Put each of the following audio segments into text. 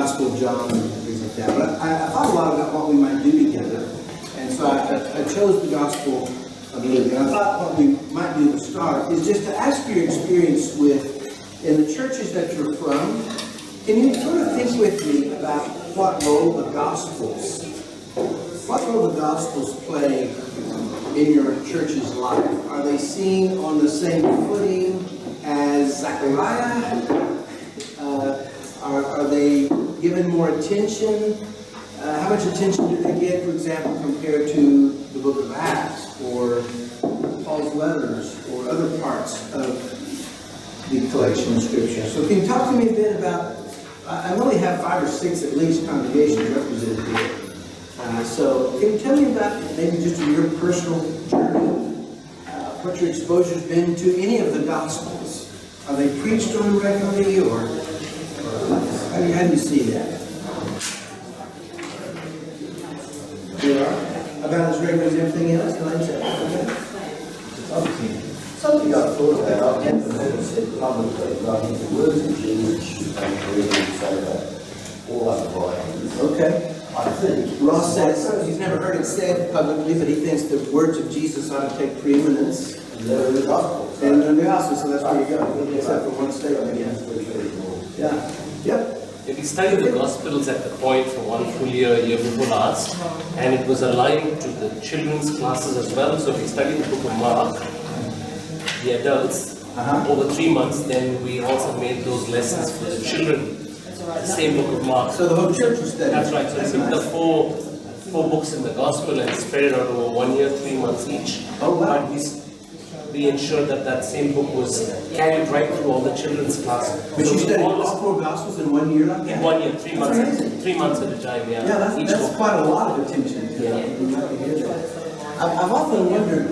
Gospel of John and things like that. But I thought a lot about what we might do together. And so I chose the Gospel of Luke. And I thought what we might do to start is just to ask your experience with, in the churches that you're from, can you sort of think with me about what role the Gospels play in your church's life? Are they seen on the same footing as Zechariah? Are they given more attention? How much attention do they get, for example, compared to the book of Acts or Paul's letters or other parts of the collection of Scripture? So can you talk to me a bit about, I only have 5 or 6 at least congregations represented here. So can you tell me about maybe just your personal journey, what your exposure's been to any of the Gospels? Are they preached on regularly, or how do you see that? They are? About as regular as everything else? Something I thought about, I've never heard it said publicly, but I think the words of Jesus should be really say that all other writings. Okay. I think. Ross says he's never heard it said publicly, but he thinks the words of Jesus ought to take preeminence. And they're the gospel. And the gospel, so that's where you go. Except for one statement again. Yeah. Yep. We studied the Gospels at the point for one full year before last, and it was aligned to the children's classes as well. So we studied the book of Mark, the adults, over 3 months. Then we also made those lessons for the children, the same book of Mark. So the whole church was studying. That's right. So we took the four books in the Gospel and spread it out over 1 year, 3 months each. Oh, wow. But we ensured that same book was carried right through all the children's classes. But So you we studied always- all 4 Gospels in 1 year like that? In 1 year, 3 months, amazing. 3 months at a time, yeah. Yeah, Each that's book. quite a lot of attention. I've often wondered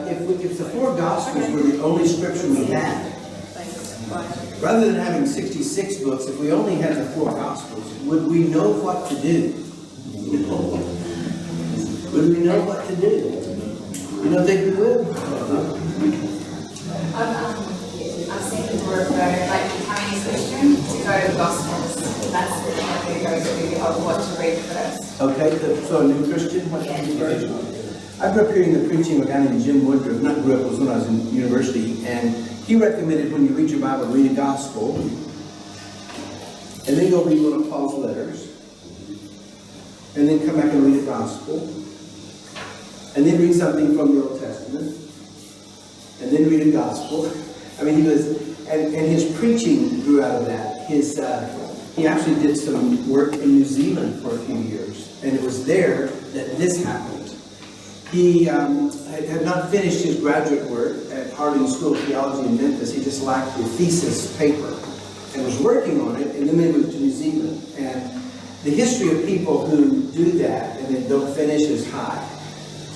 if the 4 Gospels were the only scripture we had, rather than having 66 books, if we only had the 4 Gospels, would we know what to do? Would we know what to do? You don't think we would? I've seen people refer, like becoming a Christian, to go to the Gospels. That's the thing that we go to, of what to read first. Okay, so a new Christian? What should we do? I grew up hearing the preaching of a guy named Jim Woodruff. Not grew up, it was when I was in university, and he recommended when you read your Bible, read a Gospel, and then go read one of Paul's letters, and then come back and read a Gospel, and then read something from the Old Testament, and then read a Gospel. I mean, and his preaching grew out of that. He actually did some work in New Zealand for a few years, and it was there that this happened. He had not finished his graduate work at Harding School of Theology in Memphis. He just lacked the thesis paper and was working on it, and then they moved to New Zealand. And the history of people who do that and then don't finish is high.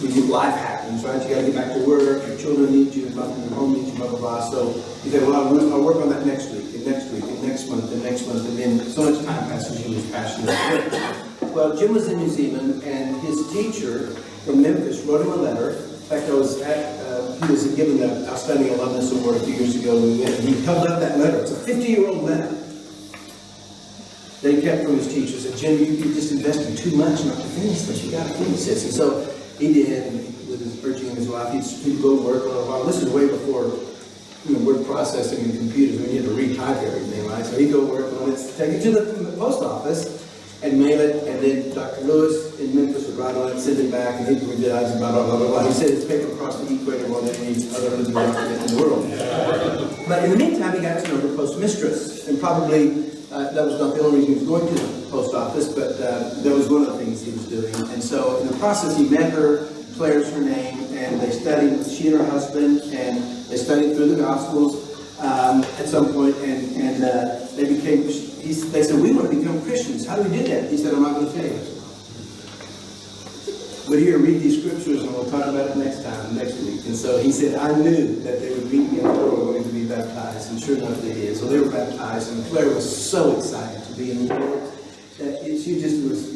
Life happens, right? You got to get back to work, your children need you, your home needs you, blah, blah, blah. So you say, well, I'll work on that next week, and next week, and next month, and next month, and then so much time passes, he was passionate about it. Well, Jim was in New Zealand, and his teacher from Memphis wrote him a letter. In fact, he was given the Outstanding Alumnus Award a few years ago, and he held up that letter. It's a 50-year-old letter that he kept from his teacher. He said, Jim, you just invested too much not to finish this. You got to finish this. And so he did, and with his urging of his wife, he'd go work on a while. This is way before word processing and computers. We had to retype everything, right? So he'd go work on it, take it to the post office, and mail it, and then Dr. Lewis in Memphis would write on it, send it back, and he'd revise and blah, blah, blah, blah, blah. He said his paper across the equator more than any other living document in the world. But in the meantime, he got to know the postmistress, and probably that was not the only reason he was going to the post office, but that was one of the things he was doing. And so in the process, he met her, Claire's her name, and they studied, she and her husband, and they studied through the Gospels at some point, and they became, they said, we want to become Christians. How do we do that? He said, I'm not going to tell you. But here, read these scriptures, and we'll talk about it next week. And so he said, I knew that they would meet me in the door wanting to be baptized, and sure enough they did. So they were baptized, and Claire was so excited to be in the Lord that she just was,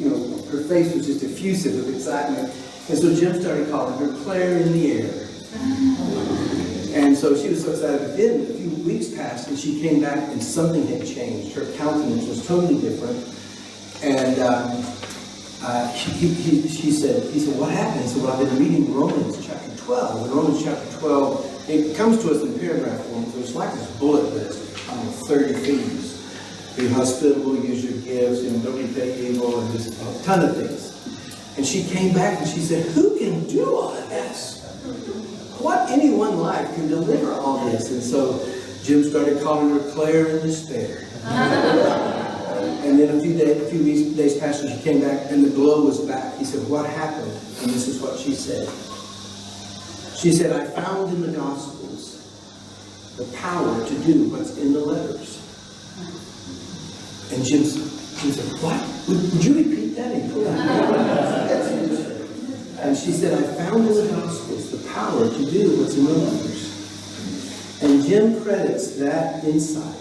her face was just effusive of excitement. And so Jim started calling her Claire in the air. And so she was so excited. But then a few weeks passed, and she came back, and something had changed. Her countenance was totally different. And he said, what happened? He said, well, I've been reading Romans chapter 12. In Romans chapter 12, it comes to us in paragraph form, so it's like this bullet list on 30 things. Be hospitable, use your gifts, don't repay evil, and just a ton of things. And she came back and she said, who can do all of this? What in one life can deliver all this? And so Jim started calling her Claire in despair. And then a few days passed and she came back and the glow was back. He said, what happened? And this is what she said. She said, I found in the Gospels the power to do what's in the letters. And Jim said, what? Would you repeat that? And she said, I found in the Gospels the power to do what's in the letters. And Jim credits that insight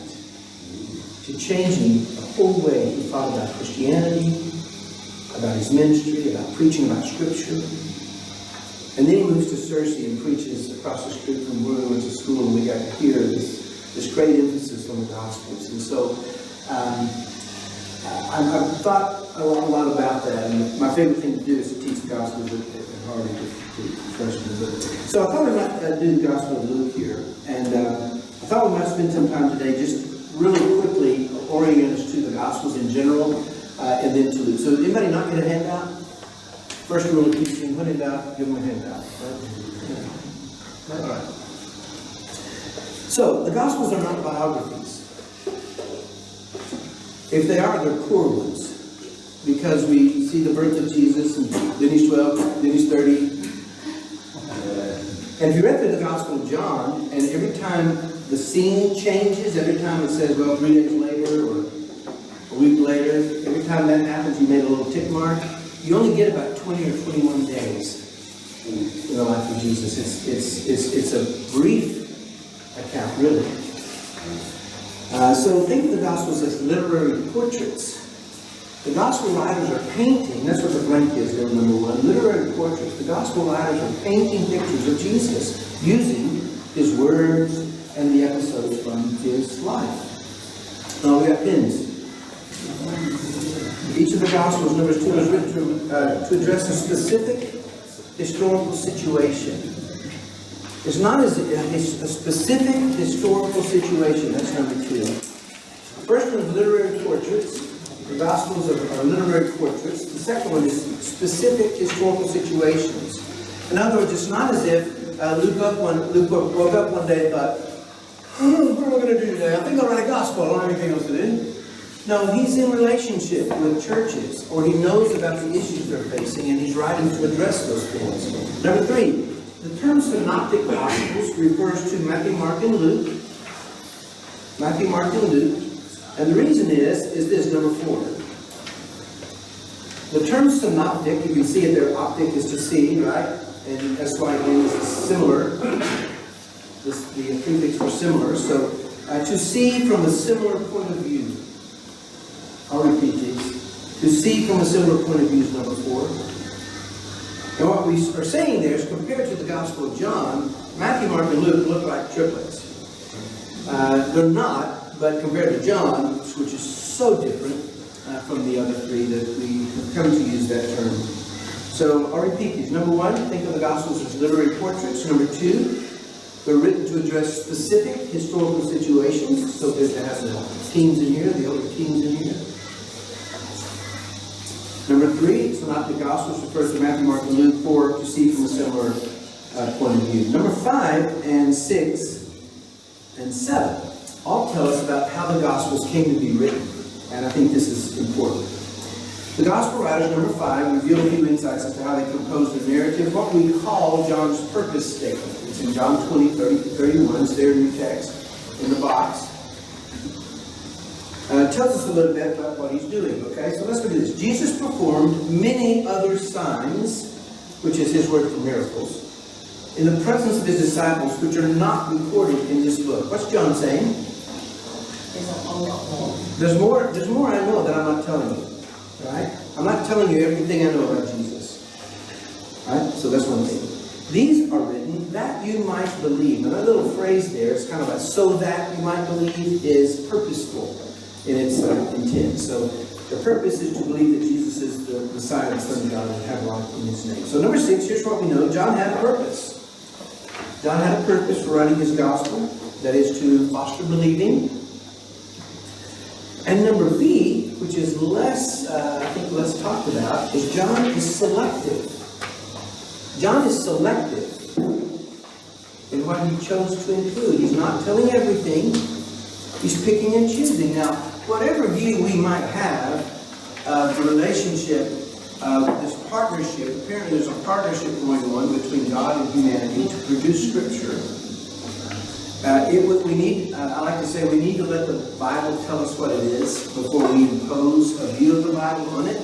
to changing the whole way he thought about Christianity, about his ministry, about preaching about Scripture. And then he moves to Searcy and preaches across the street from where we went to school, and we got to hear this great emphasis on the Gospels. And so I've thought a lot about that, and my favorite thing to do is to teach the Gospels at Harvard to freshmen. So I thought we might do the Gospel of Luke here, and I thought we might spend some time today just really quickly orient us to the Gospels in general, and then to Luke. So did anybody not get a handout? First rule of teaching, when in doubt, give them a handout. Right? All right. So the Gospels are not biographies. If they are, they're poor ones, because we see the birth of Jesus, and then he's 12, then he's 30. And if you read through the Gospel of John, and every time the scene changes, every time it says, well, 3 days later, or a week later, every time that happens, you made a little tick mark. You only get about 20 or 21 days in the life of Jesus. It's a brief account, really. So think of the Gospels as literary portraits. The Gospel writers are painting, that's what the blank is there, number one, literary portraits. The Gospel writers are painting pictures of Jesus using his words and the episodes from his life. Now we got pins. Each of the Gospels, Numbers 2, is written to address a specific historical situation. It's not a specific historical situation. That's number 2. The first one is literary portraits. The Gospels are literary portraits. The second one is specific historical situations. In other words, it's not as if Luke woke up one day and thought, what am I going to do today? I think I'll write a Gospel. I don't have anything else to do. No, he's in relationship with churches, or he knows about the issues they're facing, and he's writing to address those things. Number 3, the term synoptic gospels refers to Matthew, Mark, and Luke. Matthew, Mark, and Luke. And the reason is this, number 4. The term synoptic, you can see it there, optic is to see, right? And that's why it is similar. The prefix for similar. So, to see from a similar point of view. I'll repeat these. To see from a similar point of view is number 4. And what we are saying there is, compared to the Gospel of John, Matthew, Mark, and Luke look like triplets. They're not, but compared to John, which is so different from the other 3, that we have come to use that term. So I'll repeat these. Number 1, think of the Gospels as literary portraits. Number 2, they're written to address specific historical situations. So there's the teens in here, the older teens in here. Number 3, synoptic Gospels refers to Matthew, Mark, and Luke. 4, to see from a similar point of view. Number 5 and 6 and 7 all tell us about how the Gospels came to be written. And I think this is important. The Gospel writers, number 5, reveal a few insights as to how they composed the narrative, what we call John's purpose statement. It's in John 20, 30-31. It's there in your text, in the box. It tells us a little bit about what he's doing, okay? So let's look at this. Jesus performed many other signs, which is his word for miracles, in the presence of his disciples, which are not recorded in this book. What's John saying? There's more I know that I'm not telling you, right? I'm not telling you everything I know about Jesus, right? So that's one thing. These are written that you might believe. And that little phrase there, it's kind of like, so that you might believe, is purposeful in its intent. So The purpose is to believe that Jesus is the Messiah, the Son of God, and have life in his name. So number 6, here's what we know. John had a purpose. John had a purpose for writing his gospel. That is to foster believing. And number B, which is less, I think less talked about, is John is selective. John is selective in what he chose to include. He's not telling everything. He's picking and choosing. Now, whatever view we might have of the relationship of this partnership, apparently there's a partnership going on between God and humanity to produce Scripture. I like to say we need to let the Bible tell us what it is before we impose a view of the Bible on it.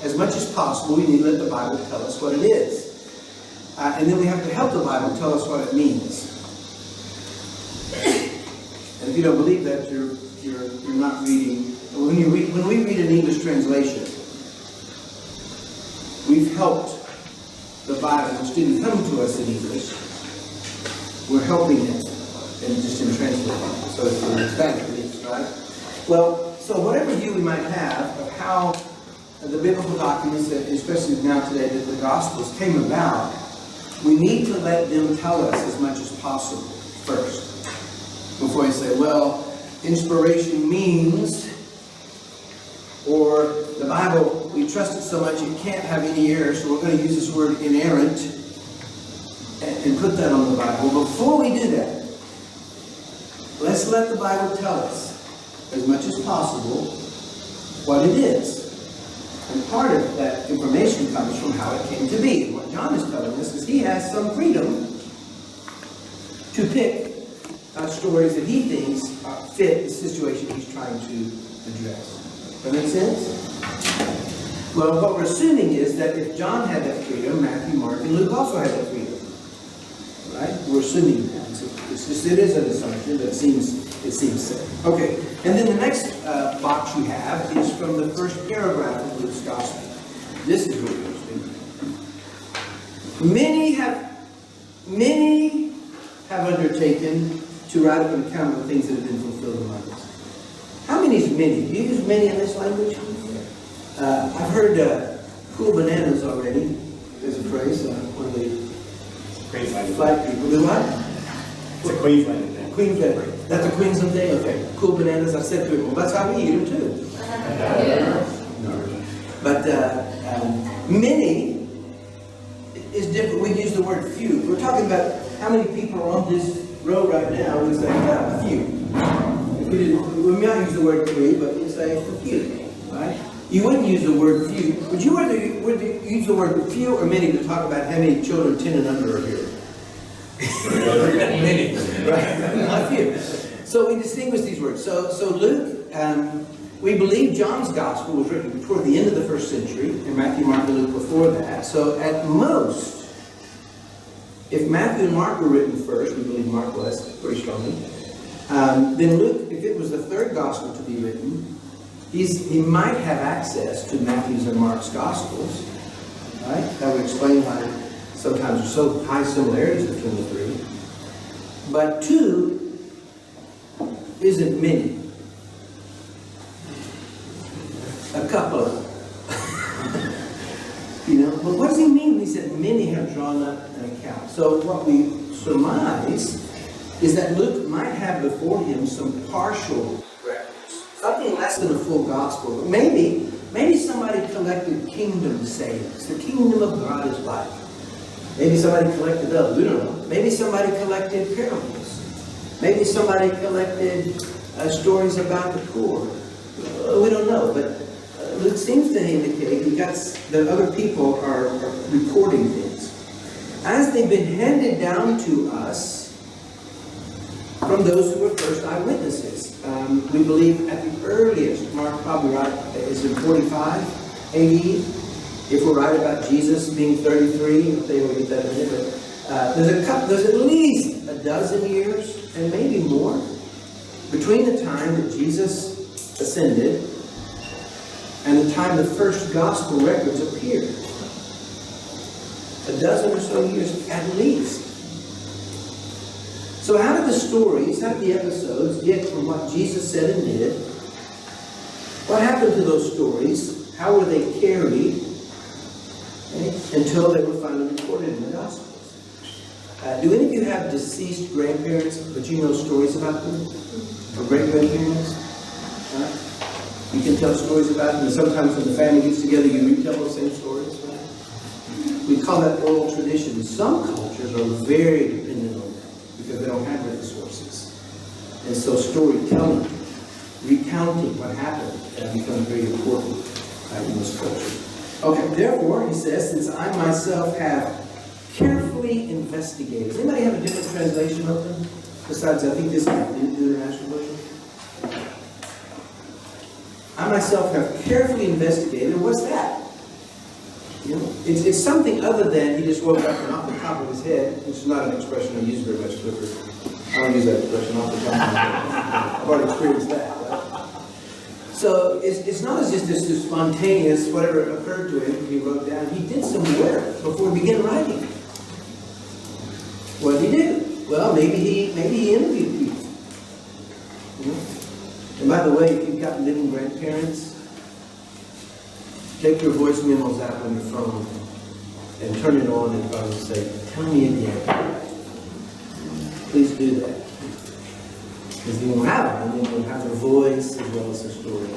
As much as possible, we need to let the Bible tell us what it is. And then we have to help the Bible tell us what it means. And if you don't believe that, you're not reading. When we read an English translation, we've helped the Bible, which didn't come to us in English. We're helping it. And just in translating. So it's bad for this, right? Well, so whatever view we might have of how the biblical documents, especially now today, that the Gospels came about, we need to let them tell us as much as possible first. Before you say, well, inspiration means, or the Bible, we trust it so much it can't have any error, so we're going to use this word inerrant and put that on the Bible. Before we do that, let's let the Bible tell us, as much as possible, what it is. And part of that information comes from how it came to be. And what John is telling us is he has some freedom to pick stories that he thinks fit the situation he's trying to address. That make sense? Well, what we're assuming is that if John had that freedom, Matthew, Mark, and Luke also had that freedom. Right? We're assuming that. It is an assumption, but it seems safe. Okay, and then the next box you have is from the first paragraph of Luke's Gospel. This is really interesting. Many have undertaken to write up an account of the things that have been fulfilled among us. How many is many? Do you use many in this language? I've heard cool bananas already. There's a phrase, one of the flat people. Do what? It's a Queensland thing. Queensland. That's a Queensland thing? Okay. Cool bananas. I said to him, well, that's how we eat them too. No. But many is different. We use the word few. We're talking about how many people are on this row right now. We say, a few. We might use the word three, but we say a few. Right? You wouldn't use the word few. Would you use the word few or many to talk about how many children 10 and under are here? Many, right? Not few. So we distinguish these words. So Luke, we believe John's gospel was written toward the end of the first century, and Matthew, Mark, and Luke before that. So at most, if Matthew and Mark were written first, we believe Mark was pretty strongly. Then Luke, if it was the third gospel to be written, he might have access to Matthew's and Mark's gospels, right? That would explain why sometimes there's so high similarities between the three. But 2 isn't many. A couple of them. But what does he mean when he said many have drawn up an account? So what we surmise is that Luke might have before him some partial records. Something less than a full gospel. But maybe somebody collected kingdom sayings. The kingdom of God is like. Maybe somebody collected those. We don't know. Maybe somebody collected parables. Maybe somebody collected stories about the poor. We don't know. But it seems to indicate that other people are recording things. As they've been handed down to us from those who were first eyewitnesses. We believe at the earliest, Mark probably right, is in 45 AD. If we're right about Jesus being 33, they will get that in there. There's at least a dozen years, and maybe more, between the time that Jesus ascended and the time the first gospel records appeared. A dozen or so years at least. So how did the stories, how did the episodes get from what Jesus said and did What happened to those stories? How were they carried? Until they were finally recorded in the Gospels. Do any of you have deceased grandparents, but you know stories about them? Or great-grandparents? You can tell stories about them, and sometimes when the family gets together, you retell those same stories. Right? We call that oral tradition. Some cultures are very dependent on that because they don't have written sources. And so storytelling, recounting what happened, becomes very important in those cultures. Okay, therefore, he says, since I myself have carefully investigated. Does anybody have a different translation of them? Besides, I think this is the International Version. I myself have carefully investigated. What's that? You know, it's something other than he just woke up and off the top of his head, which is not an expression I use very much, Clifford. I don't use that expression off the top of my head. I've already experienced that, right? So it's not as just this spontaneous, whatever occurred to him, he wrote down. He did some work before he began writing. What did he do? Well, maybe he interviewed people. You know? And by the way, if you've got living grandparents, take your voice memos out on your phone and turn it on and probably say, tell me again. Please do that. Because you won't have them, and then you'll have their voice as well as their story.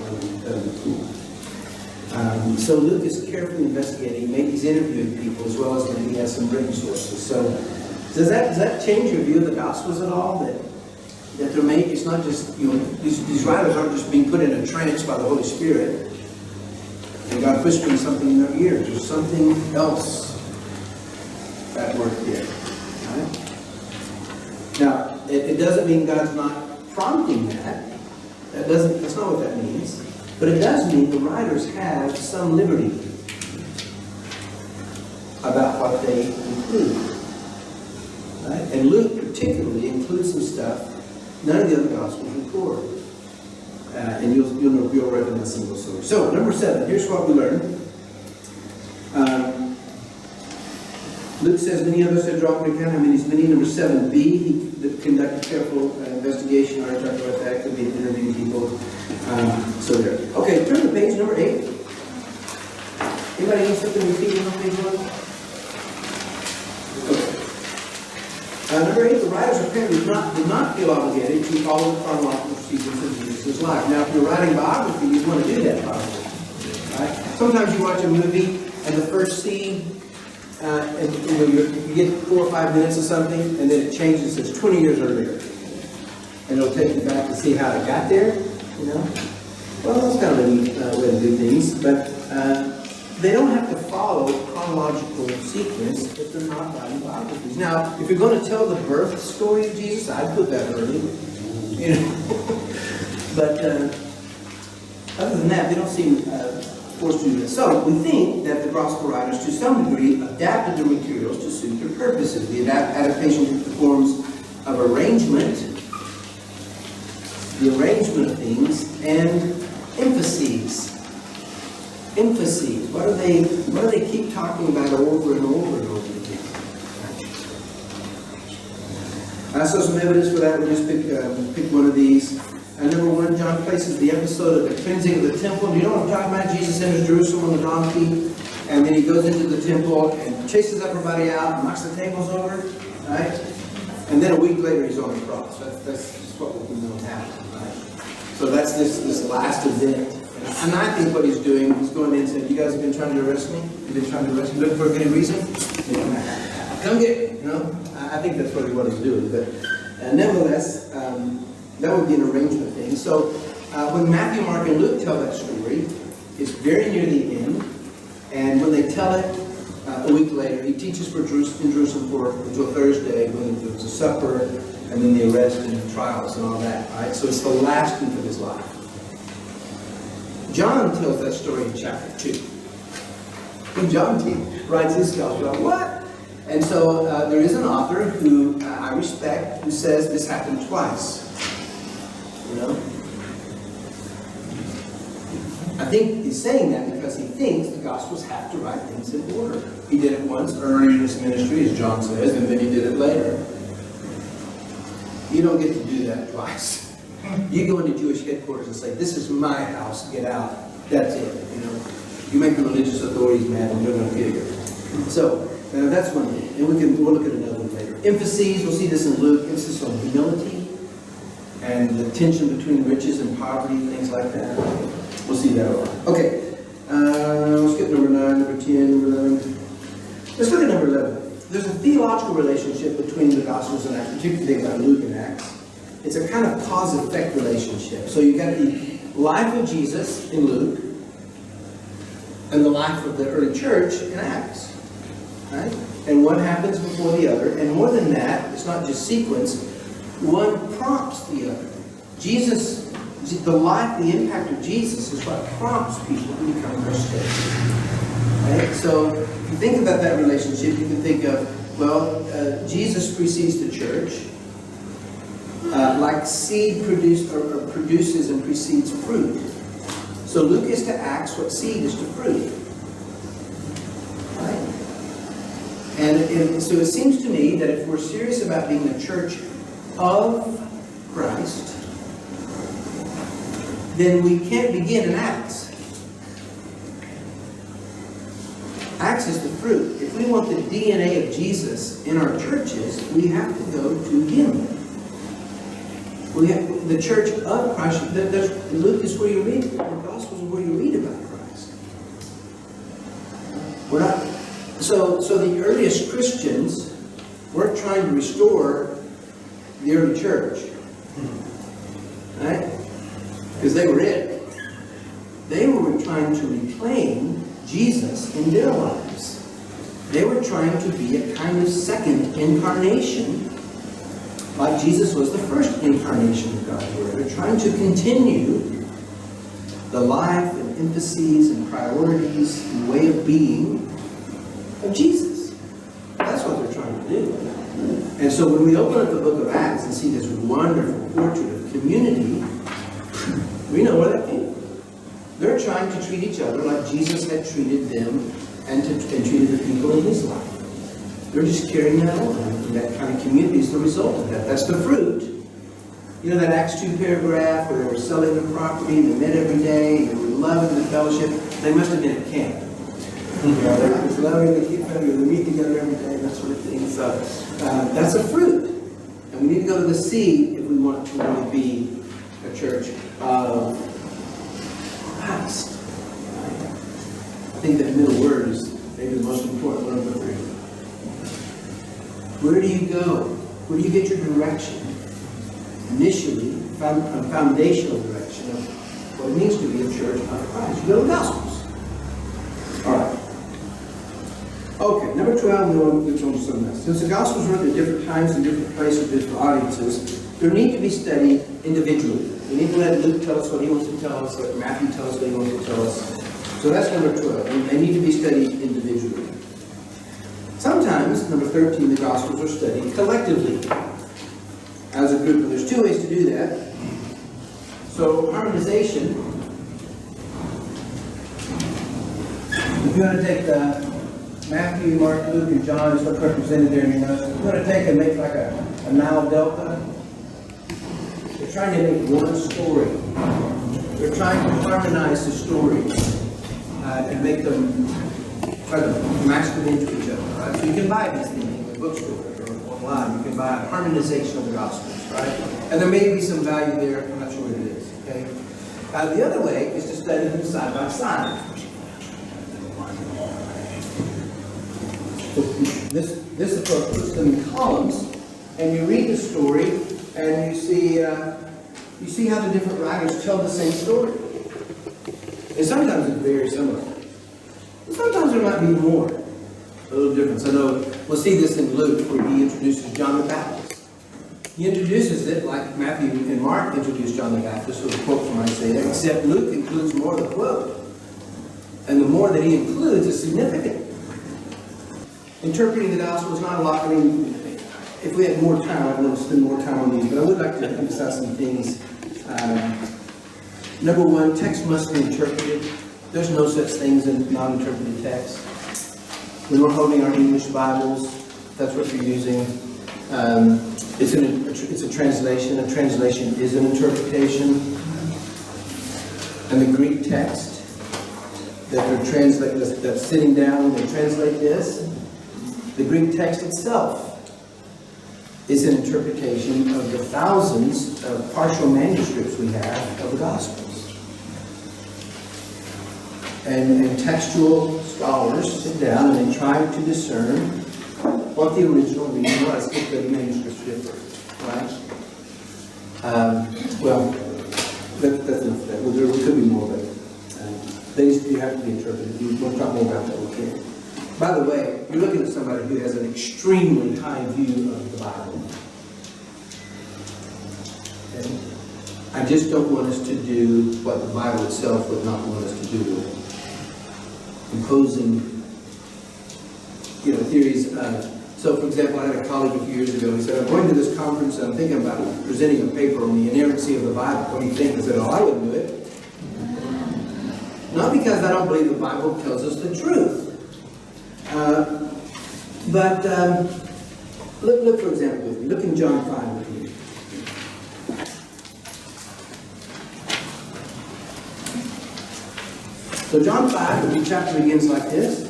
So Luke is carefully investigating. Maybe he's interviewing people as well as maybe he has some written sources. So does that change your view of the Gospels at all? That they're made, it's not just, you know, these writers aren't just being put in a trance by the Holy Spirit and God whispering something in their ears. There's something else at work here. Right? Now, it doesn't mean God's not prompting that. That's not what that means. But it does mean the writers have some liberty about what they include. Right? And Luke particularly includes some stuff none of the other Gospels record. And you'll recognize some of those stories. So, number 7, here's what we learned. Luke says, many others had drawn an account. I mean, he's many. Number 7b, he conducted careful investigation. I already talked about that. Could be interviewing people. So there. Okay, turn to page number 8. Anybody need something repeating on page 1? Number 8, the writers apparently did not feel obligated to follow the chronological sequence of Jesus' life. Now, if you're writing biography, you want to do that probably. Right? Sometimes you watch a movie and the first scene, and you get 4 or 5 minutes of something, and then it changes. It's 20 years earlier, and it'll take you back to see how it got there. You know, well, that's kind of a neat way to do things, but they don't have to follow chronological sequence if they're not writing biographies. Now, if you're going to tell the birth story of Jesus, I'd put that early. You know, but other than that, they don't seem forced to do this. So we think that the gospel writers, to some degree, adapted the materials to suit their purposes. The adaptation took the forms of arrangement, the arrangement of things, and emphases. Emphases. What do they keep talking about over and over and over again? I saw some evidence for that. We'll just pick one of these. Number 1, John places the episode of the cleansing of the temple. Do you know what I'm talking about? Jesus enters Jerusalem on the donkey, and then he goes into the temple and chases everybody out, and knocks the tables over, right? And then a week later he's on the cross. That's just what we know happened, right? So that's this last event. And I think what he's doing, he's going in and saying, you guys have been trying to arrest me? You've been trying to arrest me? Looking for a good reason? Come get me, you know? I think that's what he's doing. But nevertheless, that would be an arrangement thing. So when Matthew, Mark, and Luke tell that story, it's very near the end. And when they tell it a week later, he teaches in Jerusalem until Thursday, when there was a supper, and then the arrest and the trials and all that. Right? So it's the last week of his life. John tells that story in chapter 2. When John writes his gospel, what? And so there is an author who I respect who says this happened twice. You know? I think he's saying that because he thinks the Gospels have to write things in order. He did it once earlier in his ministry, as John says, and then he did it later. You don't get to do that twice. You go into Jewish headquarters and say, this is my house, get out. That's it, you know. You make the religious authorities mad and they're going to kill you. So, that's one thing. And we'll look at another one later. Emphases, we'll see this in Luke, emphasis on humility and the tension between riches and poverty, things like that. We'll see that a lot. Okay, we'll skip number 9, number 10, number 11. Let's look at number 11. There's a theological relationship between the Gospels and Acts, particularly about Luke and Acts. It's a kind of cause-effect relationship. So you've got the life of Jesus in Luke and the life of the early church in Acts. Right? And one happens before the other. And more than that, it's not just sequence. One prompts the other. Jesus, the life, the impact of Jesus is what prompts people to become Christians. Right? So if you think about that relationship, you can think of, well, Jesus precedes the church. Like seed produces and precedes fruit. So Luke is to Acts what seed is to fruit. Right? And so it seems to me that if we're serious about being a church of Christ, then we can't begin in Acts. Acts is the fruit. If we want the DNA of Jesus in our churches, we have to go to Him. We have the church of Christ. Luke is where you read, the Gospels is where you read about Christ. We're not. So the earliest Christians weren't trying to restore the early church, right? Because they were it. They were trying to reclaim Jesus in their lives. They were trying to be a kind of second incarnation, like Jesus was the first incarnation of God's Word. They're trying to continue the life and emphases and priorities and way of being of Jesus. That's what they're trying to do. And so when we open up the book of Acts and see this wonderful portrait of community, we know where that came from. They're trying to treat each other like Jesus had treated them and treated the people in His life. They're just carrying that on. And that kind of community is the result of that. That's the fruit. You know that Acts 2 paragraph where they were selling their property, they met every day, they were loving the fellowship. They must have been at camp. They were just loving the keep family, they meet together every day, that sort of thing. So that's a fruit. And we need to go to the seed if we want to really be a church of Christ. I think that middle word is maybe the most important one of the three. Where do you go? Where do you get your direction? Initially, a foundational direction of what it means to be a church of Christ. You go to the Gospels. All right. Okay, number 12, and then we'll get on to something else. Since the Gospels are written at different times and different places, different audiences, they need to be studied individually. We need to let Luke tell us what he wants to tell us, let Matthew tell us what he wants to tell us. So that's number 12. They need to be studied individually. Sometimes, number 13, the Gospels are studied collectively as a group. And there's two ways to do that. So, harmonization. If you want to take Matthew, Mark, Luke, and John, is what's represented there in your notes. If you want to take and make like a Nile Delta, they're trying to make one story. They're trying to harmonize the stories and make them try to match them into each other. Right? So you can buy these things in the bookstore or online. You can buy a harmonization of the Gospels, right? And there may be some value there. I'm not sure what it is. Okay. The other way is to study them side by side. So this approach puts them in columns, and you read the story, and you see how the different writers tell the same story. And sometimes it's very similar. But sometimes there might be more. A little difference. I know we'll see this in Luke where he introduces John the Baptist. He introduces it like Matthew and Mark introduced John the Baptist with a quote from Isaiah, except Luke includes more of the quote. And the more that he includes is significant. Interpreting the gospel is not a lot. I mean, if we had more time, I'd want to spend more time on these, but I would like to emphasize some things. Number one, text must be interpreted. There's no such thing as a non-interpreted text. When we're holding our English Bibles, if that's what you're using, It's a translation. A translation is an interpretation. And the Greek text that that's sitting down when they translate this, the Greek text itself is an interpretation of the thousands of partial manuscripts we have of the Gospels. And textual scholars sit down and they try to discern what the original reading was if the manuscripts differ, right? That's enough of that. Well, there could be more, but you have to be interpreted. If you want to talk more about that, we can. By the way, you're looking at somebody who has an extremely high view of the Bible. Okay? I just don't want us to do what the Bible itself would not want us to do. Imposing, theories. So, for example, I had a colleague a few years ago. He said, "I'm going to this conference and I'm thinking about presenting a paper on the inerrancy of the Bible. What do you think?" I said, "Oh, I wouldn't do it. Not because I don't believe the Bible tells us the truth. Look, for example, with me. Look in John 5 with me. So John 5, the chapter begins like this,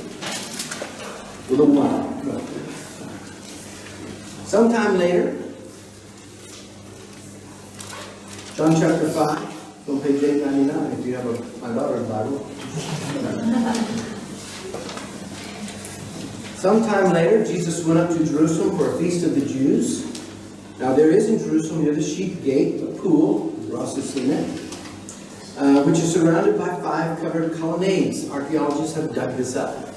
with a 1. Sometime later, John chapter 5, on page 899, if you have my daughter's Bible. Sometime later, Jesus went up to Jerusalem for a feast of the Jews. Now there is in Jerusalem near the sheep gate a pool, Ross has seen it, which is surrounded by 5 covered colonnades. Archaeologists have dug this up.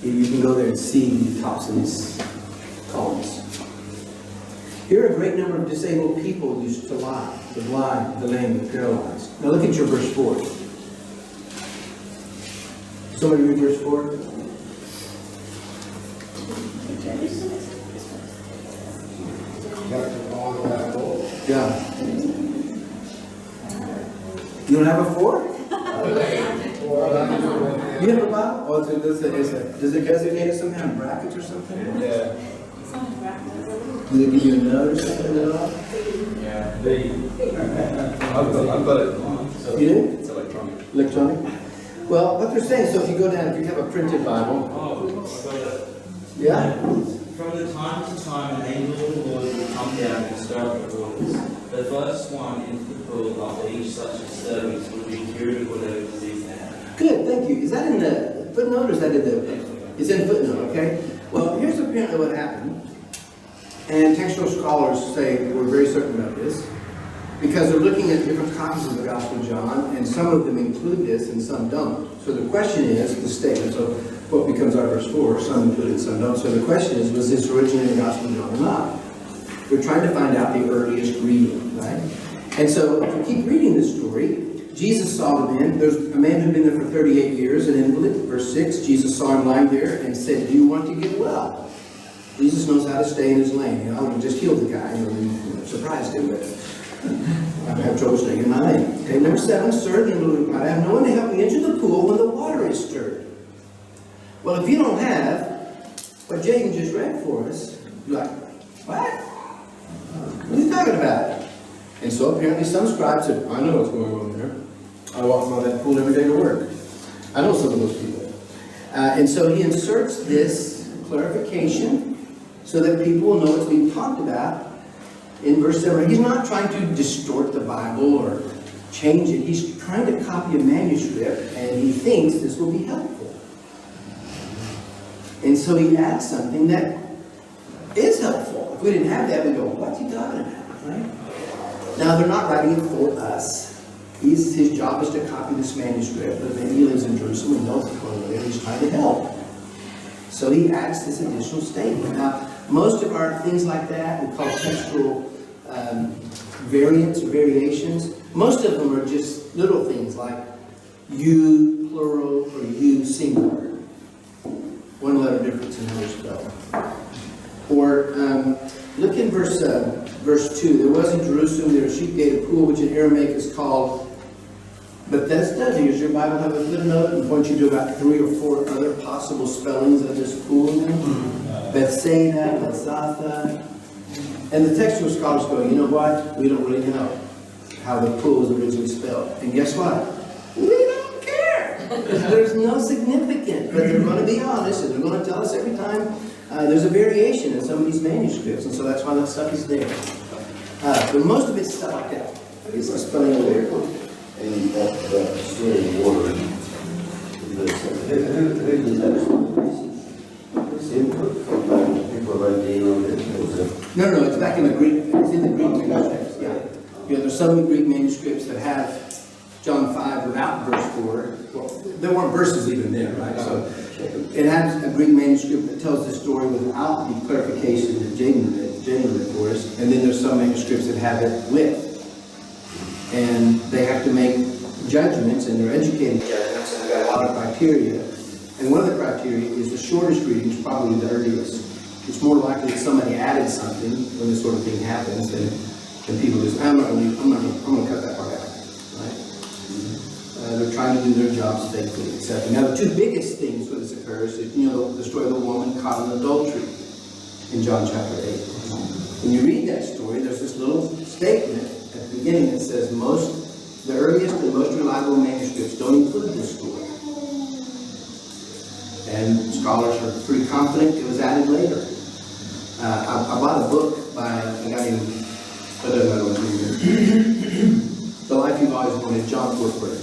You can go there and see the tops of these columns. Here a great number of disabled people used to lie, the blind, the lame, the paralyzed. Now look at your verse 4. Somebody read verse 4. Yeah. You don't have a 4? You have a Bible? Oh, does it designate it somehow in brackets or something? Yeah. Does it give you a note or something at all? Yeah. I've got it. So You do? it's electronic. Electronic? Well, what they're saying, so if you go down, if you have a printed Bible, yeah? From the time to time, an angel of the Lord will come down and stir up the waters. The first one into the pool after each such disturbance will be cured of whatever disease they have. Good, thank you. Is that in the footnote or is that in the... It's in the footnote, okay? Well, here's apparently what happened. And textual scholars say we're very certain about this because they're looking at different copies of the Gospel of John, and some of them include this and some don't. So the question is, the statement, so what becomes our verse 4, some include it, some don't. So the question is, was this originally in the Gospel of John or not? We're trying to find out the earliest reading, right? And so if we keep reading this story, Jesus saw the man. There's a man who'd been there for 38 years, an invalid. Verse 6, Jesus saw him lying there and said, "Do you want to get well?" Jesus knows how to stay in his lane. I would have just healed the guy, and surprised him, but I have trouble staying in my lane. Okay, number 7, "Sir, the invalid replied, I have no one to help me into the pool when the water is stirred." Well, if you don't have what Jaden just read for us, you're like, what? What are you talking about? And so apparently some scribes said, "I know what's going on there. I walk by that pool every day to work." I know some of those people. And so he inserts this clarification so that people will know what's being talked about in verse 7. He's not trying to distort the Bible or change it. He's trying to copy a manuscript, and he thinks this will be helpful. And so he adds something that is helpful. If we didn't have that, we'd go, what's he talking about? Right? Now, they're not writing it for us. His job is to copy this manuscript, but maybe he lives in Jerusalem and knows what's going on there. He's trying to help. So he adds this additional statement. Now, most of our things like that, we call textual variants or variations. Most of them are just little things like you plural or you singular. One letter difference in how we spell. Or look in verse 2. There was in Jerusalem there a sheep gate, a pool, which in Aramaic is called Bethesda. Does your Bible have a footnote and point you to about 3 or 4 other possible spellings of this pool name? Bethsaida, Bethzatha, And the textual scholars go, you know what? We don't really know how the pool was originally spelled. And guess what? We don't care. There's no significance. But they're going to be honest, and they're going to tell us every time there's a variation in some of these manuscripts. And so that's why that stuff is there. But most of it's stuff like that. It's a spelling of there. And that story of water, who did that? It's input from people wrote in on it. No, it's back in the Greek. It's in the Greek manuscripts. Yeah. There's some Greek manuscripts that have John 5 without verse 4. Well, there weren't verses even there, right? So it has a Greek manuscript that tells the story without the clarification that Jaden read for us. And then there's some manuscripts that have it with. And they have to make judgments, and they're educated judgments, and they've got a lot of criteria. And one of the criteria is the shortest reading is probably the earliest. It's more likely that somebody added something when this sort of thing happens than people just, I'm going to cut that part out. Right? They're trying to do their jobs faithfully, etc. Now, the two biggest things when this occurs is, the story of the woman caught in adultery in John chapter 8. When you read that story, there's this little statement at the beginning that says the earliest and most reliable manuscripts don't include this story. And scholars are pretty confident it was added later. I bought a book by a guy named, I don't know what his name is, The Life You've Always Wanted, John Fortberg.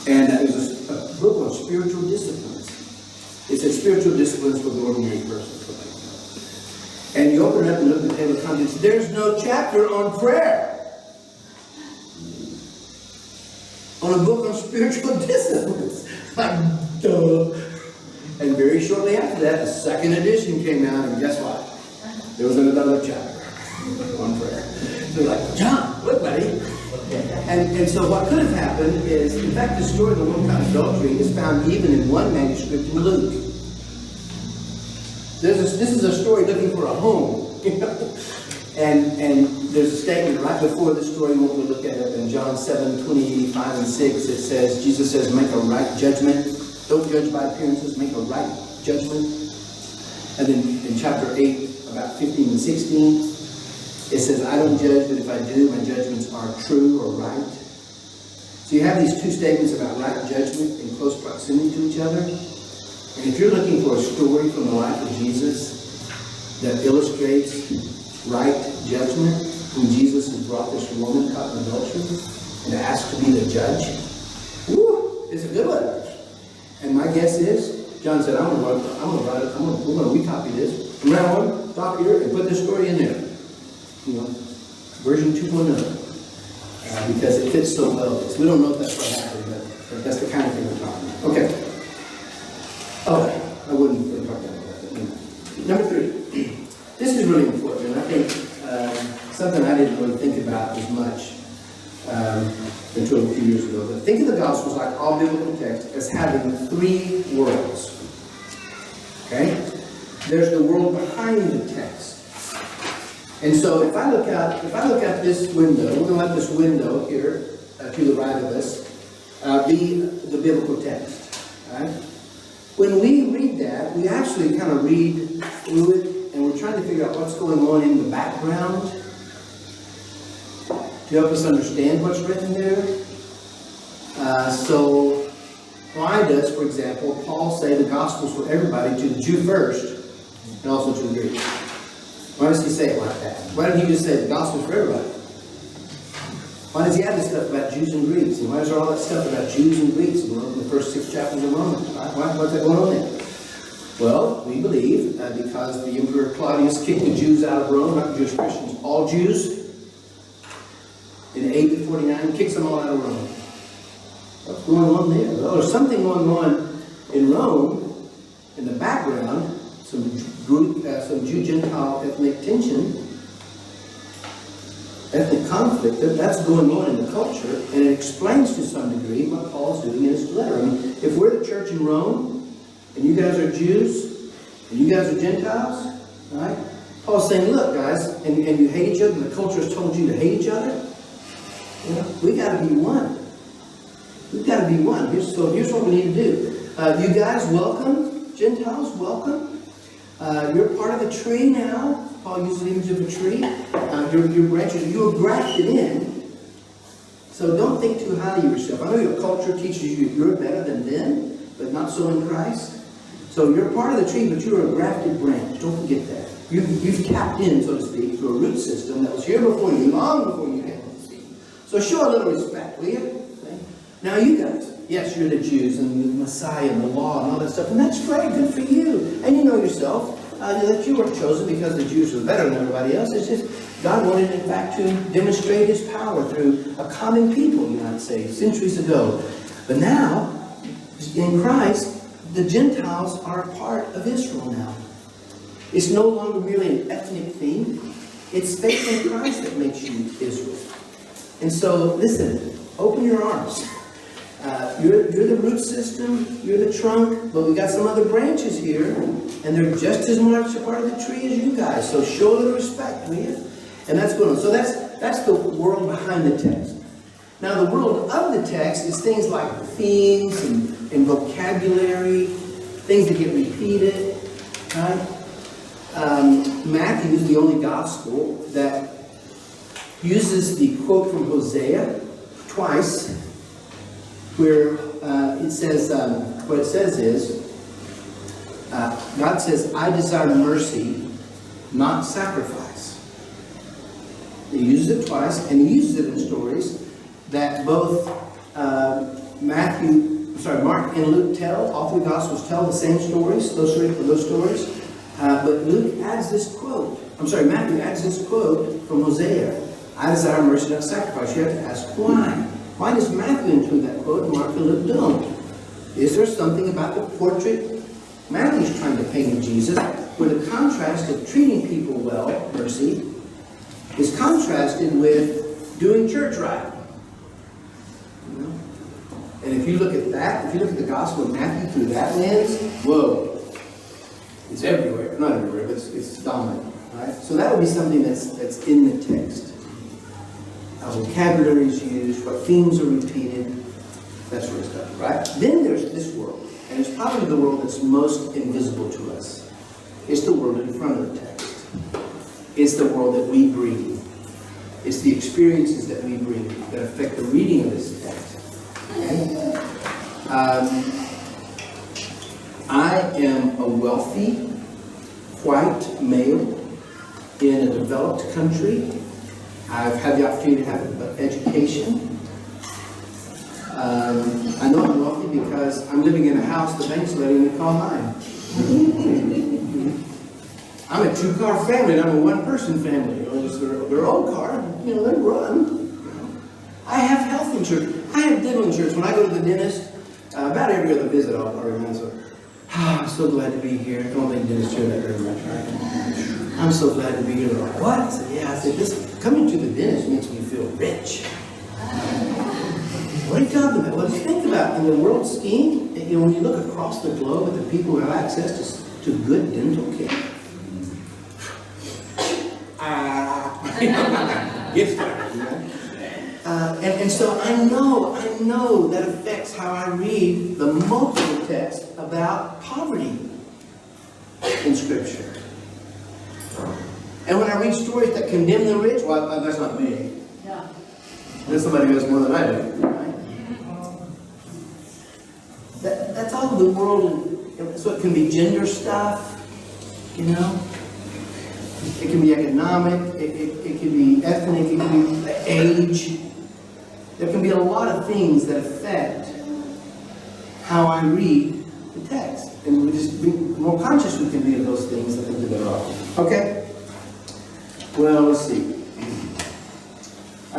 And it was a book on spiritual disciplines. It said spiritual disciplines for the ordinary person. And you open it up and look at the table of contents. There's no chapter on prayer. On a book on spiritual disciplines. Like, duh. And very shortly after that, the second edition came out, and guess what? There was another chapter on prayer. So they're like, John, look, buddy. And so what could have happened is, in fact, the story of the woman caught in adultery is found even in one manuscript in Luke. This is a story looking for a home. And there's a statement right before the story, when we look at it, in John 7:25 and 6, it says, Jesus says, make a right judgment. Don't judge by appearances, make a right judgment. And then in chapter 8, about 15 and 16, it says, I don't judge, but if I do, my judgments are true or right. So you have these two statements about right judgment in close proximity to each other. And if you're looking for a story from the life of Jesus that illustrates right judgment, when Jesus has brought this woman caught in adultery and asked to be the judge, it's a good one. And my guess is, John said, we're going to recopy this from now on, stop here, and put this story in there. Version 2.0. Because it fits so well. We don't know if that's what happened, but that's the kind of thing we're talking about. Okay. Oh, I wouldn't really talk about that. Number 3. This is really important, and I think something I didn't really think about as much until a few years ago. But think of the Gospels, like all biblical texts, as having 3 worlds. Okay? There's the world behind the text. And so if I look out this window, we're going to let this window here to the right of us be the biblical text. Right? When we read that, we actually kind of read through it, and we're trying to figure out what's going on in the background to help us understand what's written there. So why does, for example, Paul say the Gospel's for everybody, to the Jew first, and also to the Greek? Why does he say it like that? Why didn't he just say the Gospel's for everybody? Why does he add this stuff about Jews and Greeks? And why is there all that stuff about Jews and Greeks in the first 6 chapters of Romans? What's that going on there? Well, we believe because the Emperor Claudius kicked the Jews out of Rome, not the Jewish Christians, all Jews, in AD 49, kicks them all out of Rome. What's going on there? Well, there's something going on in Rome, in the background, some Jew-Gentile ethnic tension, ethnic conflict, that's going on in the culture, and it explains to some degree what Paul's doing in his letter. I mean, if we're the church in Rome, and you guys are Jews, and you guys are Gentiles, right? Paul's saying, look, guys, and you hate each other, and the culture has told you to hate each other, we got to be one. We've got to be one. Here's what we need to do. You guys, welcome. Gentiles, welcome. You're part of the tree now. Paul uses the image of a tree. Your branches, you are grafted in. So don't think too highly of yourself. I know your culture teaches you you're better than them, but not so in Christ. So you're part of the tree, but you're a grafted branch. Don't forget that. You've tapped in, so to speak, to a root system that was here before you, long before you came on the scene. So show a little respect, will you? Okay? Now you guys, yes, you're the Jews and the Messiah and the law and all that stuff, and that's great, good for you. And you know yourself that you were chosen because the Jews were better than everybody else. It's just God wanted, in fact, to demonstrate His power through a common people, you might say, centuries ago. But now, in Christ, the Gentiles are a part of Israel now. It's no longer merely an ethnic thing. It's faith in Christ that makes you Israel. And so, listen, open your arms. You're the root system, you're the trunk, but we got some other branches here, and they're just as much a part of the tree as you guys. So show a little respect, will you? And that's going on. So that's the world behind the text. Now the world of the text is things like themes and vocabulary, things that get repeated, right? Matthew is the only gospel that uses the quote from Hosea twice, where it says, what it says is, God says, I desire mercy, not sacrifice. He uses it twice, and he uses it in stories that both Mark and Luke tell. All three Gospels tell the same stories, those stories. But Luke adds this quote. Matthew adds this quote from Hosea. I desire mercy, not sacrifice. You have to ask why. Why does Matthew include that quote and Mark and Luke don't? Is there something about the portrait Matthew's trying to paint of Jesus where the contrast of treating people well, mercy, is contrasted with doing church right? You know? And if you look at that, if you look at the Gospel of Matthew through that lens, whoa. It's everywhere. Not everywhere, but it's dominant. Right? So that would be something that's in the text. How vocabulary is used, what themes are repeated, that sort of stuff. Right? Then there's this world. And it's probably the world that's most invisible to us. It's the world in front of the text. It's the world that we breathe. It's the experiences that we breathe that affect the reading of this text. Okay? I am a wealthy, white male in a developed country. I've had the opportunity to have an education. I know I'm wealthy because I'm living in a house the bank's letting me call mine. I'm a 2-car family and I'm a 1-person family. It's their own car, they run. I have health insurance. I have dental insurance. When I go to the dentist, about every other visit I'll remind myself, I'm so glad to be here. I don't think dentists hear that very much, right? I'm so glad to be here. Like, what? I said, yeah. I said, coming to the dentist makes me feel rich. What are you talking about? Well, just think about in the world scheme, when you look across the globe at the people who have access to good dental care. Get started, and so I know that affects how I read the multiple texts about poverty in Scripture. And when I read stories that condemn the rich, well, that's not me. Yeah. There's somebody who has more than I do, right? That's all the world, and so it can be gender stuff, It can be economic, it can be ethnic, it can be age. There can be a lot of things that affect how I read the text. And we just be more conscious we can be of those things, I think the better off. Okay? Well, let's see. I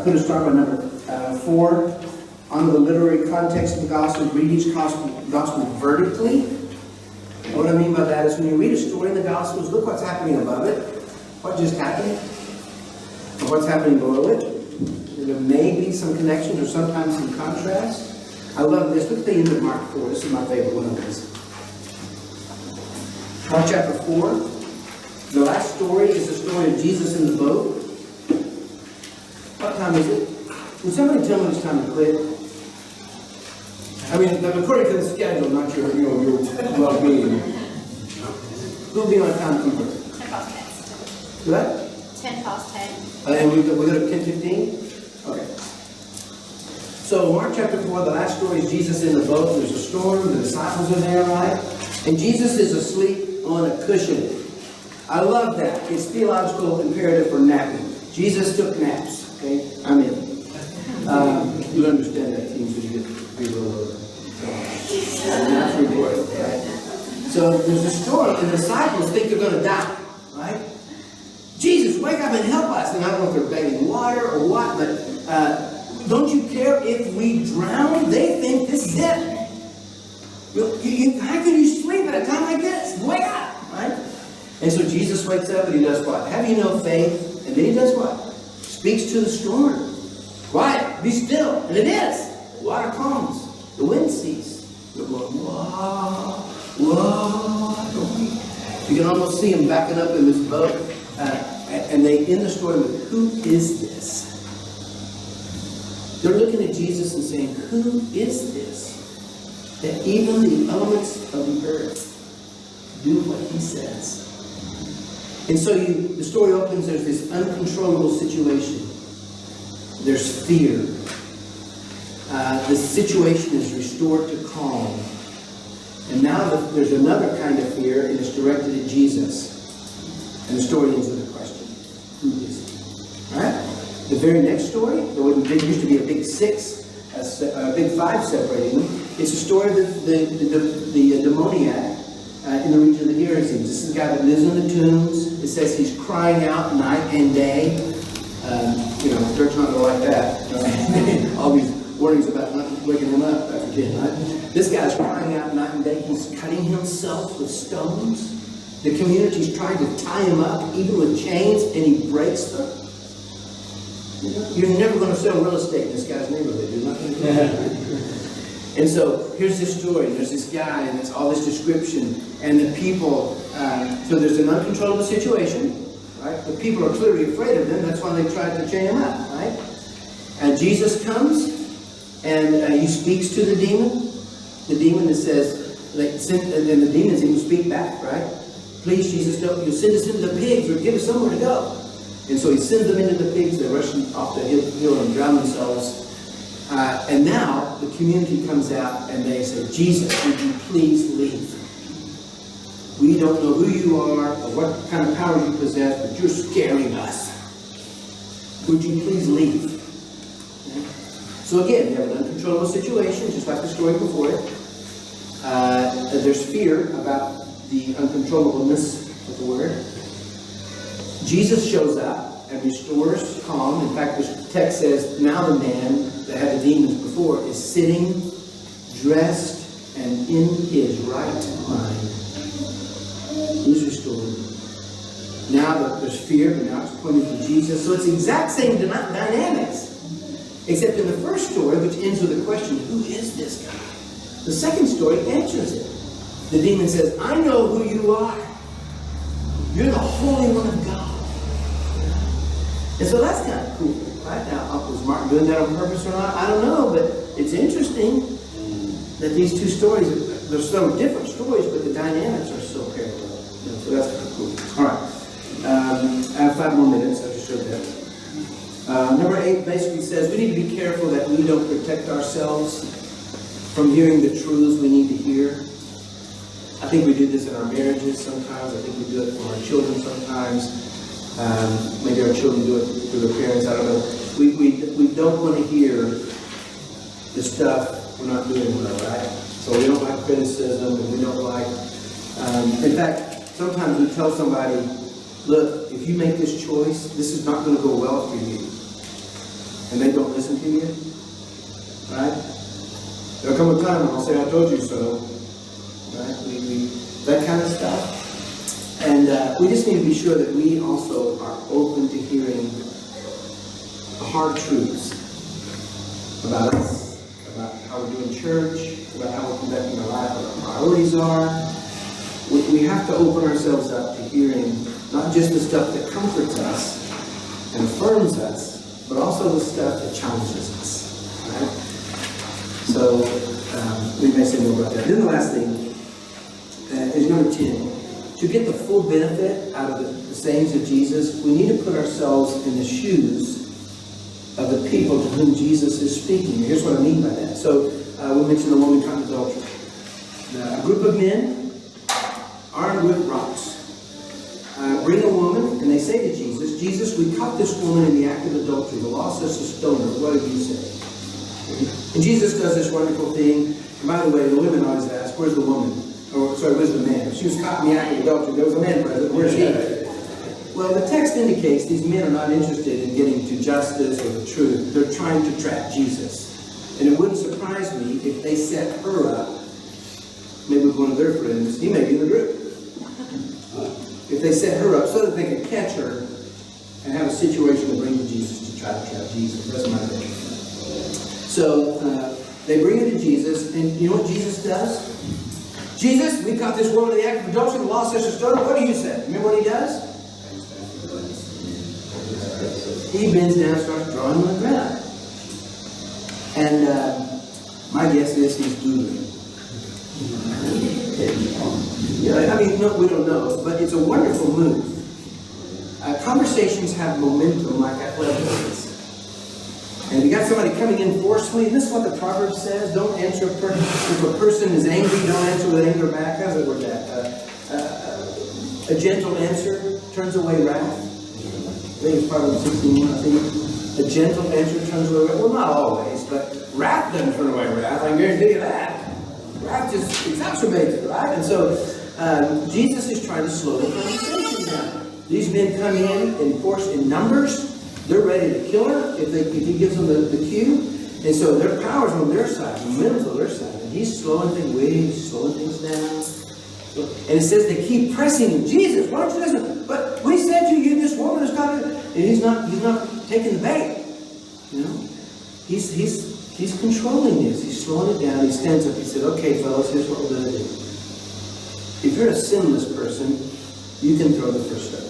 put a star by number 4. Under the literary context of the Gospel, read each Gospel vertically. What I mean by that is when you read a story in the Gospels, look what's happening above it, what just happened, and what's happening below it. There may be some connections or sometimes some contrast. I love this. Look at the end of Mark 4. This is my favorite one of these. Mark chapter 4. The last story is the story of Jesus in the boat. What time is it? Can somebody tell me it's time to quit? I mean, according to the schedule, not your well-being. Who'll be on timekeeper? 10 past minutes. What? 10 past 10. And we go to 10:15? Okay. So Mark chapter 4, the last story is Jesus in the boat. There's a storm. The disciples are there, right? And Jesus is asleep on a cushion. I love that. It's theological imperative for napping. Jesus took naps. Okay? I'm in. You understand that, team, so you get to be a little naps are important, right? So there's a storm, and the disciples think they're going to die, right? Jesus, wake up and help us. And I don't know if they're begging water or what, but don't you care if we drown? They think this is it. How can you sleep at a time like this? Wake up, right? And so Jesus wakes up and he does what? Have you no faith? And then he does what? Speaks to the storm. Quiet, be still. And it is. The water calms. The wind ceases. They're going, whoa, whoa. You can almost see him backing up in this boat. And they end the story with, who is this? They're looking at Jesus and saying, who is this? That even the elements of the earth do what he says. And so the story opens, there's this uncontrollable situation. There's fear. The situation is restored to calm. And now there's another kind of fear, and it's directed at Jesus. And the story ends with a question. Who is he? All right? The very next story, there used to be a big 6, a big 5 separating them. It's a story of the demoniac in the region of the Gerasenes. This is a guy that lives in the tombs. It says he's crying out night and day. Church not going like that. All these warnings about not waking him up after 10, right? This guy's crying out night and day. He's cutting himself with stones. The community's trying to tie him up, even with chains, and he breaks them. You're never going to sell real estate in this guy's neighborhood. You're not going to do that. And so here's this story. There's this guy, and it's all this description, and the people. So there's an uncontrollable situation, right? The people are clearly afraid of him. That's why they tried to chain him up, right? And Jesus comes, and he speaks to the demon. The demon that says, and then the demons even speak back, right? Please, Jesus, don't you send us into the pigs or give us somewhere to go. And so he sends them into the pigs. They rush off the hill and drown themselves. And now the community comes out and they say, Jesus, would you please leave? We don't know who you are or what kind of power you possess, but you're scaring us. Would you please leave? Okay. So again, you have an uncontrollable situation, just like the story before it. There's fear about the uncontrollableness of the word. Jesus shows up and restores calm. In fact, the text says, now the man that had the demons before is sitting, dressed, and in his right mind. He's restored. Now there's fear, but now it's pointed to Jesus. So it's the exact same dynamics. Except in the first story, which ends with a question, who is this guy? The second story answers it. The demon says, I know who you are. You're the Holy One of God. And so that's kind of cool, right? Now, was Mark doing that on purpose or not? I don't know, but it's interesting that these two stories, they're so different stories, but the dynamics are so parallel. So that's kind of cool. All right. I have 5 more minutes. I just showed that. Number 8 basically says we need to be careful that we don't protect ourselves from hearing the truths we need to hear. I think we do this in our marriages sometimes. I think we do it for our children sometimes. Maybe our children do it through their parents. I don't know. We don't want to hear the stuff we're not doing well, right? So we don't like criticism, and we don't like. In fact, sometimes we tell somebody, "Look, if you make this choice, this is not going to go well for you," and they don't listen to you, right? There'll come a time when I'll say, "I told you so." Right? That kind of stuff. And we just need to be sure that we also are open to hearing the hard truths about us, about how we're doing church, about how we're conducting our life, what our priorities are. We have to open ourselves up to hearing not just the stuff that comforts us and affirms us, but also the stuff that challenges us. Right? So we may say more about that. Then the last thing is number 10. To get the full benefit out of the sayings of Jesus, we need to put ourselves in the shoes of the people to whom Jesus is speaking. Here's what I mean by that. So, we mentioned the woman caught in adultery. A group of men armed with rocks bring a woman, and they say to Jesus, Jesus, we caught this woman in the act of adultery. The law says to stone her. What do you say? And Jesus does this wonderful thing. And by the way, the women always ask, where's the woman? Or, sorry, where's the man? If she was caught in the act of adultery, there was a man present. Where's he? Well, the text indicates these men are not interested in getting to justice or the truth. They're trying to trap Jesus. And it wouldn't surprise me if they set her up, maybe with one of their friends. He may be in the group. If they set her up so that they could catch her and have a situation to bring to Jesus to try to trap Jesus. That's my opinion. So they bring her to Jesus, and you know what Jesus does? Jesus, we caught this woman in the act of adultery. The law says to stone her. What do you say? Remember what he does? He bends down and starts drawing on the ground. And my guess is he's doodling. Yeah, I mean, no, we don't know, but it's a wonderful move. Conversations have momentum like athletics. And you got somebody coming in forcefully, and this is what the proverb says: don't answer if a person is angry, don't answer with anger back. How's it word that? A gentle answer turns away wrath. I think it's Proverbs 16:1, I think. A gentle answer turns away wrath. Well, not always, but wrath doesn't turn away wrath. I can guarantee you that. Wrath just exacerbates it, right? And so Jesus is trying to slow the conversation down. These men come in force, in numbers. They're ready to kill her if he gives them the cue. And so their power's on their side, the momentum's on their side. And he's slowing things down. And it says they keep pressing him. Jesus, why don't you listen? But we said to you, this woman has got it. And he's not taking the bait. You know? He's controlling this. He's slowing it down. He stands up. He said, okay, fellas, here's what we're going to do. If you're a sinless person, you can throw the first stone.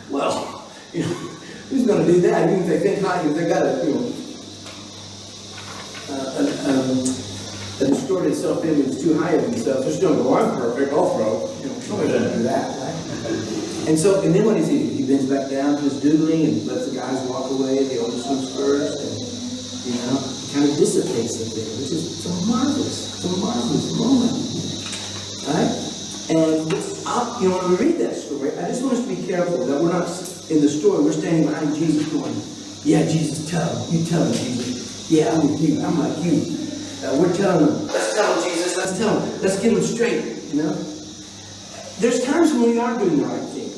Well, you know, who's going to do that? Even if they think high, they've got a distorted self-image too high of themselves. They're still going, I'm perfect, I'll throw. You know, nobody's going to do that, right? And then what does he do? He bends back down to his doodling and lets the guys walk away. The oldest one's first, and kind of dissipates the thing, which is it's a marvelous moment, right? And when we read that story, I just want us to be careful that we're not in the story. We're standing behind Jesus, going, "Yeah, Jesus, tell him. You tell him, Jesus. Yeah, I'm with you. I'm like you." We're telling him, "Let's tell him, Jesus. Let's tell him. Let's get him straight." You know. There's times when we are doing the right thing,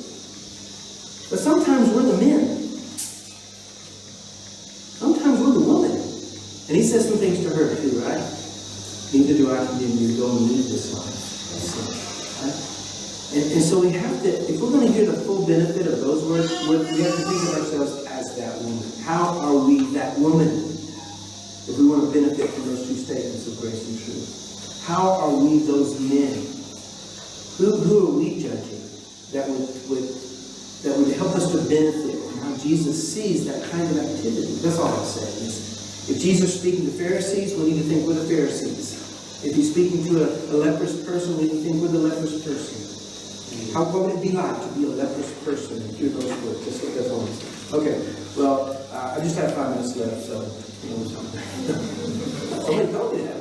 but sometimes we're the men. Sometimes we're the woman. And he says some things to her too, right? Neither do I condemn you. Go and lead this life. Right? And so we have to, if we're going to hear the full benefit of those words, we have to think of ourselves as that woman. How are we that woman? If we want to benefit from those two statements of grace and truth. How are we those men? Who are we judging that would help us to benefit from how Jesus sees that kind of activity? That's all I'm saying. If Jesus is speaking to Pharisees, we need to think we're the Pharisees. If he's speaking to a leprous person, we need to think we're the leprous person. How would it be like to be a leprous person and hear those words? That's all I'm saying. Okay, well, I just have 5 minutes left, so, somebody told me that.